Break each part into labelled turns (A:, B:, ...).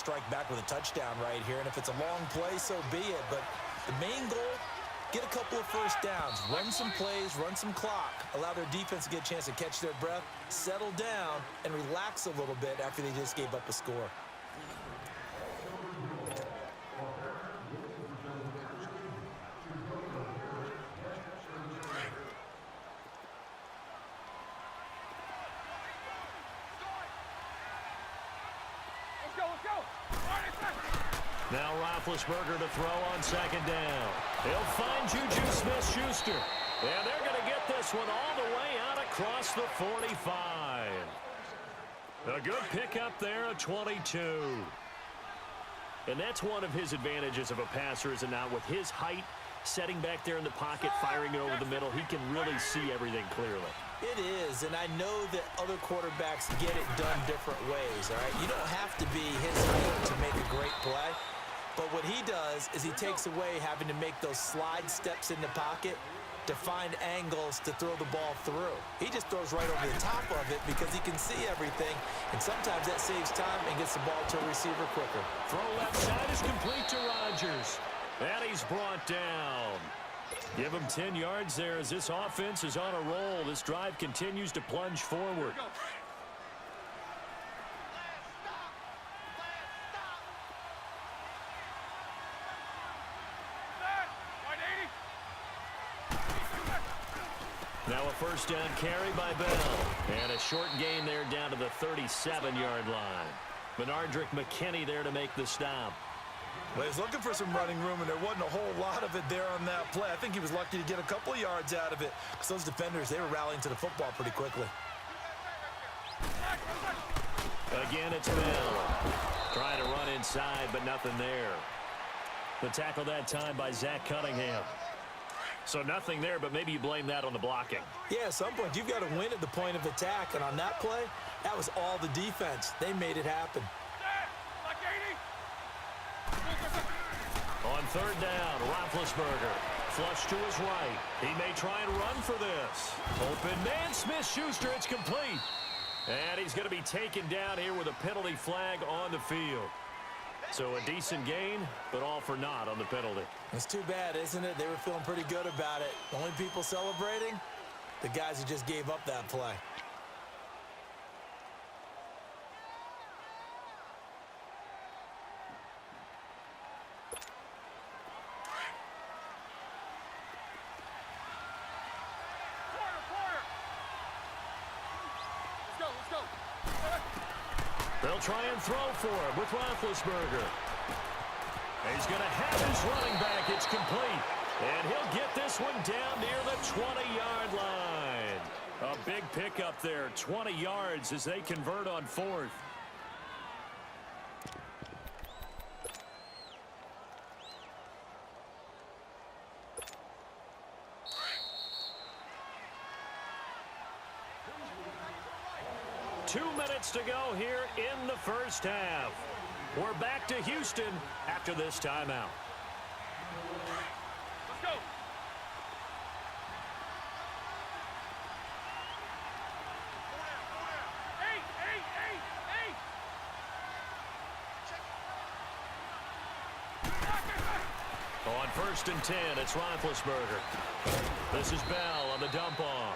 A: strike back with a touchdown right here. And if it's a long play, so be it. But the main goal, get a couple of first downs, run some plays, run some clock, allow their defense to get a chance to catch their breath, settle down, and relax a little bit after they just gave up a score.
B: Now Roethlisberger to throw on second down. He'll find Juju Smith-Schuster. And they're going to get this one all the way out across the 45. A good pickup there at 22. And that's one of his advantages of a passer, is it not? With his height, setting back there in the pocket, firing it over the middle, he can really see everything clearly.
A: It is, and I know that other quarterbacks get it done different ways, all right? You don't have to be his height to make a great play. But what he does is he takes away having to make those slide steps in the pocket to find angles to throw the ball through. He just throws right over the top of it because he can see everything, and sometimes that saves time and gets the ball to a receiver quicker.
B: Throw left side is complete to Rodgers. And he's brought down. Give him 10 yards there as this offense is on a roll. This drive continues to plunge forward. Now a first down carry by Bell. And a short gain there down to the 37-yard line. Benardrick McKinney there to make the stop.
A: Well, he's looking for some running room, and there wasn't a whole lot of it there on that play. I think he was lucky to get a couple of yards out of it, because those defenders, they were rallying to the football pretty quickly.
B: Again, it's Bell. Trying to run inside, but nothing there. The tackle that time by Zach Cunningham. So nothing there, but maybe you blame that on the blocking.
A: Yeah, at some point, you've got to win at the point of attack, and on that play, that was all the defense. They made it happen.
B: On third down, Roethlisberger. Flush to his right. He may try and run for this. Open man, Smith-Schuster, it's complete. And he's going to be taken down here with a penalty flag on the field. So a decent gain, but all for naught on the penalty.
A: It's too bad, isn't it? They were feeling pretty good about it. The only people celebrating, the guys who just gave up that play.
B: They'll try and throw for him with Roethlisberger. He's going to have his running back. It's complete. And he'll get this one down near the 20-yard line. A big pickup there, 20 yards as they convert on fourth. Two minutes to go here in the first half. We're back to Houston after this timeout. Let's go. On first and 10, it's Roethlisberger. This is Bell on the dump off.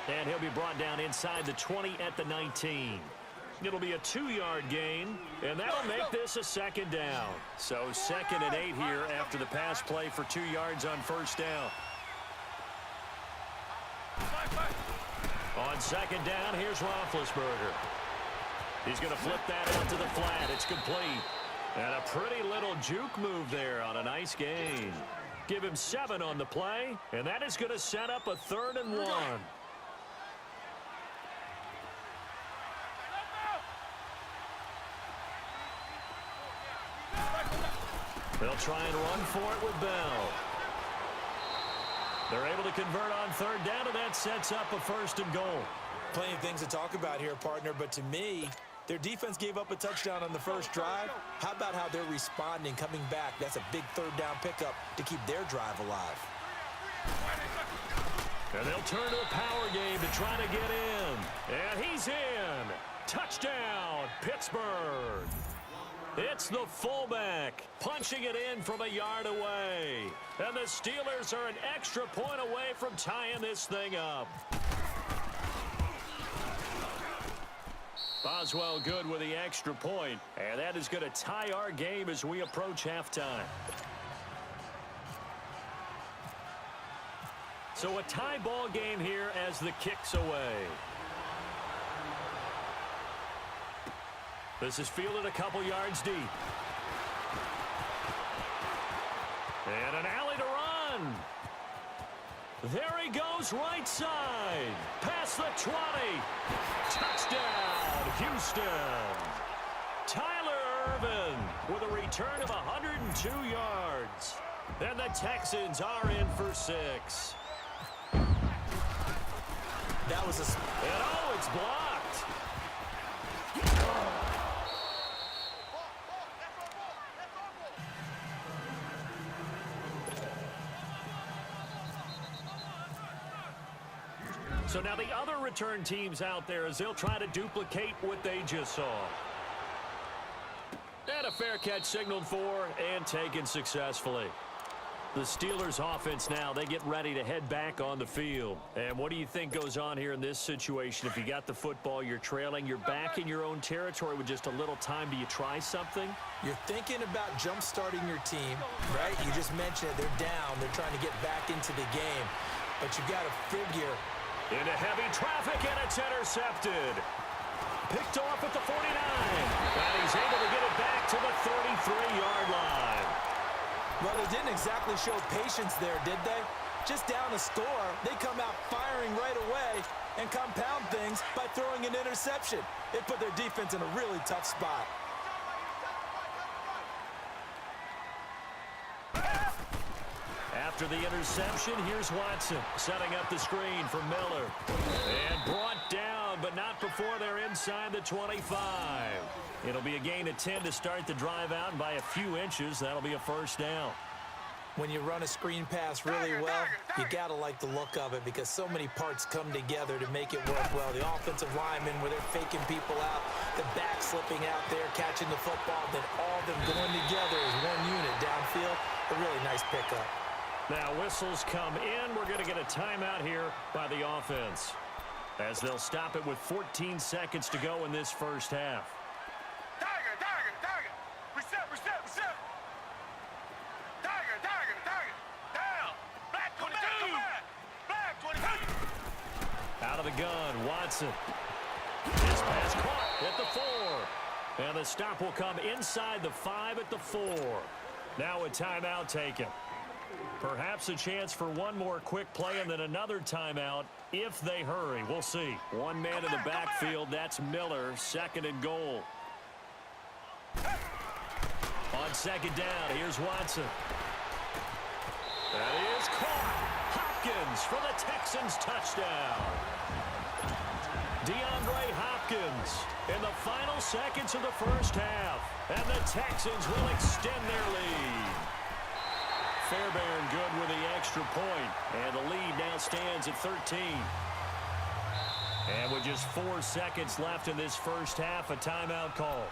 B: And he'll be brought down inside the 20 at the 19. It'll be a 2-yard gain, and that'll make this a second down. So 2nd and 8 here after the pass play for 2 yards on first down. On second down, here's Roethlisberger. He's going to flip that out to the flat. It's complete. And a pretty little juke move there on a nice gain. Give him 7 on the play, and that is going to set up a 3rd and 1. They'll try and run for it with Bell. They're able to convert on third down, and that sets up a 1st and goal.
A: Plenty of things to talk about here, partner, but to me, their defense gave up a touchdown on the first drive. How about how they're responding, coming back? That's a big 3rd down pickup to keep their drive alive.
B: And they'll turn to a power game to try to get in. And he's in. Touchdown, Pittsburgh. It's the fullback punching it in from a yard away. And the Steelers are an extra point away from tying this thing up. Boswell good with the extra point, and that is going to tie our game as we approach halftime. So a tie ball game here as the kick's away. This is fielded a couple yards deep. And an alley to run. There he goes right side. Past the 20. Touchdown, Houston. Tyler Ervin with a return of 102 yards. And the Texans are in for 6.
A: That was a...
B: And oh, it's blocked. So now the other return teams out there as they'll try to duplicate what they just saw. And a fair catch signaled for and taken successfully. The Steelers offense now, they get ready to head back on the field. And what do you think goes on here in this situation? If you got the football, you're trailing, you're back in your own territory with just a little time. Do you try something?
A: You're thinking about jump-starting your team, right? You just mentioned it. They're down. They're trying to get back into the game. But you got to figure...
B: Into heavy traffic, and it's intercepted. Picked off at the 49. And he's able to get it back to the 33-yard line.
A: Well, they didn't exactly show patience there, did they? Just down a score, they come out firing right away and compound things by throwing an interception. It put their defense in a really tough spot.
B: After the interception, here's Watson setting up the screen for Miller. And brought down, but not before they're inside the 25. It'll be a gain of 10 to start the drive out, and by a few inches, that'll be a first down.
A: When you run a screen pass really well, you got to like the look of it because so many parts come together to make it work well. The offensive linemen, where they're faking people out, the back slipping out there, catching the football, then all of them going together as one unit downfield. A really nice pickup.
B: Now whistles come in. We're going to get a timeout here by the offense as they'll stop it with 14 seconds to go in this first half.
C: Tiger. Reset. Tiger. Down. Black 22. Black 22.
B: Out of the gun, Watson. This pass caught at the 4. And the stop will come inside the 5 at the 4. Now a timeout taken. Perhaps a chance for one more quick play and then another timeout if they hurry. We'll see. One man in the backfield. That's Miller. Second and goal. On second down, here's Watson. That is caught. Hopkins for the Texans touchdown. DeAndre Hopkins in the final seconds of the first half. And the Texans will extend their lead. Fairbairn good with the extra point. And the lead now stands at 13. And with just 4 seconds left in this first half, a timeout call.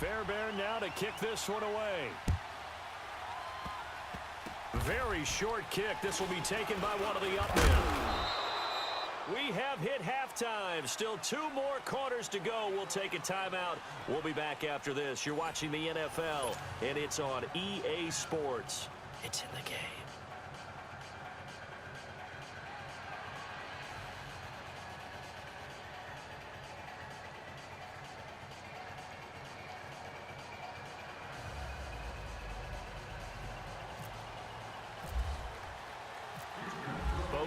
B: Fairbairn now to kick this one away. Very short kick. This will be taken by one of the up men. We have hit halftime. Still 2 more quarters to go. We'll take a timeout. We'll be back after this. You're watching the NFL, and it's on EA Sports. It's in the game.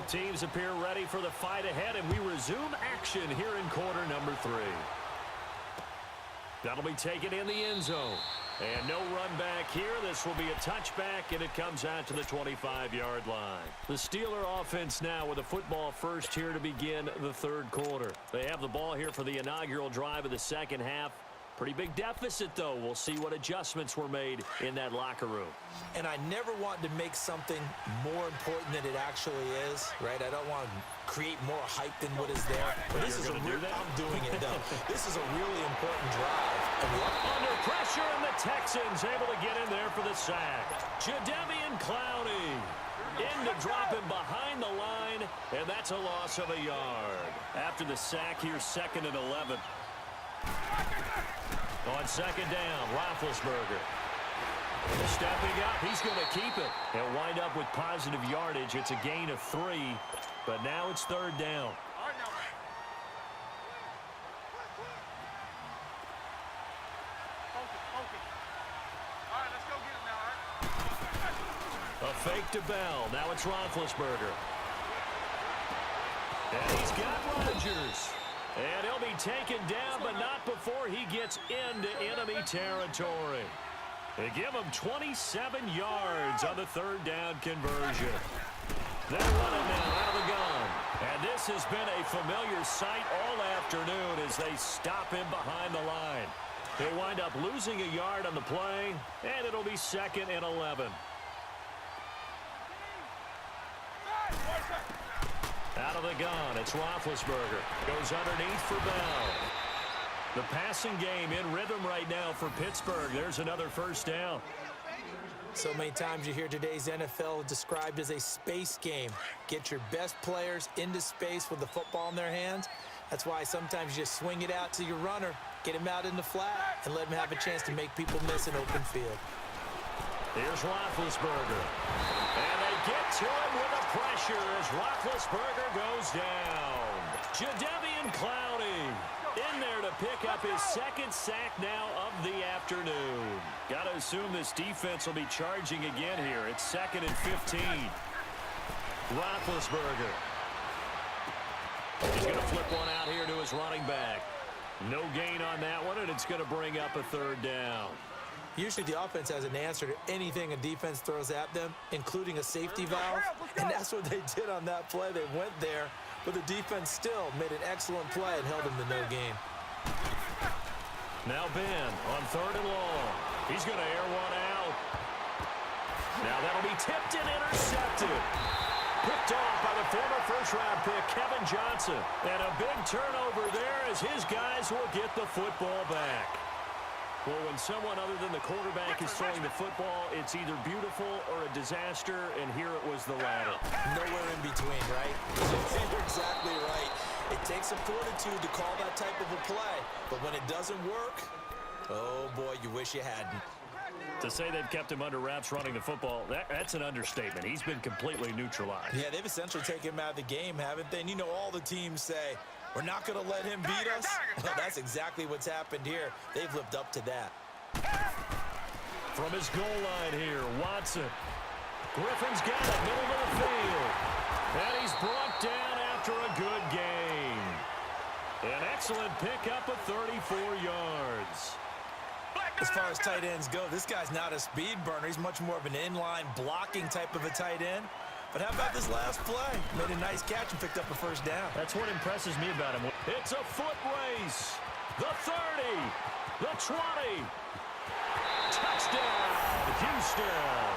B: Teams appear ready for the fight ahead, and we resume action here in quarter number 3. That'll be taken in the end zone. And no run back here. This will be a touchback, and it comes out to the 25-yard line. The Steeler offense now with a football first here to begin the third quarter. They have the ball here for the inaugural drive of the second half. Pretty big deficit, though. We'll see what adjustments were made in that locker room.
A: And I never want to make something more important than it actually is, right? I don't want to create more hype than what is there. But this is a real, I'm doing it, though. This is a really important drive.
B: Under pressure, and the Texans able to get in there for the sack. Jadeveon Clowney in to drop him behind the line, and that's a loss of a yard. After the sack here, 2nd and 11. On 2nd down, Roethlisberger. Stepping up, he's going to keep it. He'll wind up with positive yardage. It's a gain of 3, but now it's 3rd down. A fake to Bell. Now it's Roethlisberger. And he's got Rodgers. And he'll be taken down, but not before he gets into enemy territory. They give him 27 yards on the 3rd down conversion. They're running now out of the gun. And this has been a familiar sight all afternoon as they stop him behind the line. They wind up losing a yard on the play, and it'll be 2nd and 11. Out of the gun, it's Roethlisberger. Goes underneath for Bell. The passing game in rhythm right now for Pittsburgh. There's another 1st down.
A: So many times you hear today's NFL described as a space game. Get your best players into space with the football in their hands. That's why sometimes you just swing it out to your runner, get him out in the flat, and let him have a chance to make people miss an open field.
B: Here's Roethlisberger. And they get to him with the pressure as Roethlisberger goes down. Jadeveon Clowney in there to pick up his 2nd sack now of the afternoon. Got to assume this defense will be charging again here. It's 2nd and 15. Roethlisberger. He's going to flip one out here to his running back. No gain on that one, and it's going to bring up a 3rd down.
A: Usually the offense has an answer to anything a defense throws at them, including a safety valve, and that's what they did on that play. They went there, but the defense still made an excellent play and held them to no gain.
B: Now Ben on 3rd and long. He's going to air one out. Now that'll be tipped and intercepted. Picked off by the former 1st-round pick, Kevin Johnson. And a big turnover there as his guys will get the football back. Well, when someone other than the quarterback is throwing the football, it's either beautiful or a disaster, and here it was the latter.
A: Nowhere in between, right? You're exactly right. It takes some fortitude to call that type of a play, but when it doesn't work, oh boy, you wish you hadn't.
B: To say they've kept him under wraps running the football, that's an understatement. He's been completely neutralized.
A: Yeah, they've essentially taken him out of the game, haven't they? And you know, all the teams say, we're not going to let him beat us. Well, that's exactly what's happened here. They've lived up to that.
B: From his goal line here, Watson. Griffin's got it, middle of the field. And he's brought down after a good game. An excellent pickup of 34 yards.
A: As far as tight ends go, this guy's not a speed burner. He's much more of an inline blocking type of a tight end. But how about this last play? Made a nice catch and picked up a 1st down.
B: That's what impresses me about him. It's a foot race. The 30. The 20. Touchdown, Houston.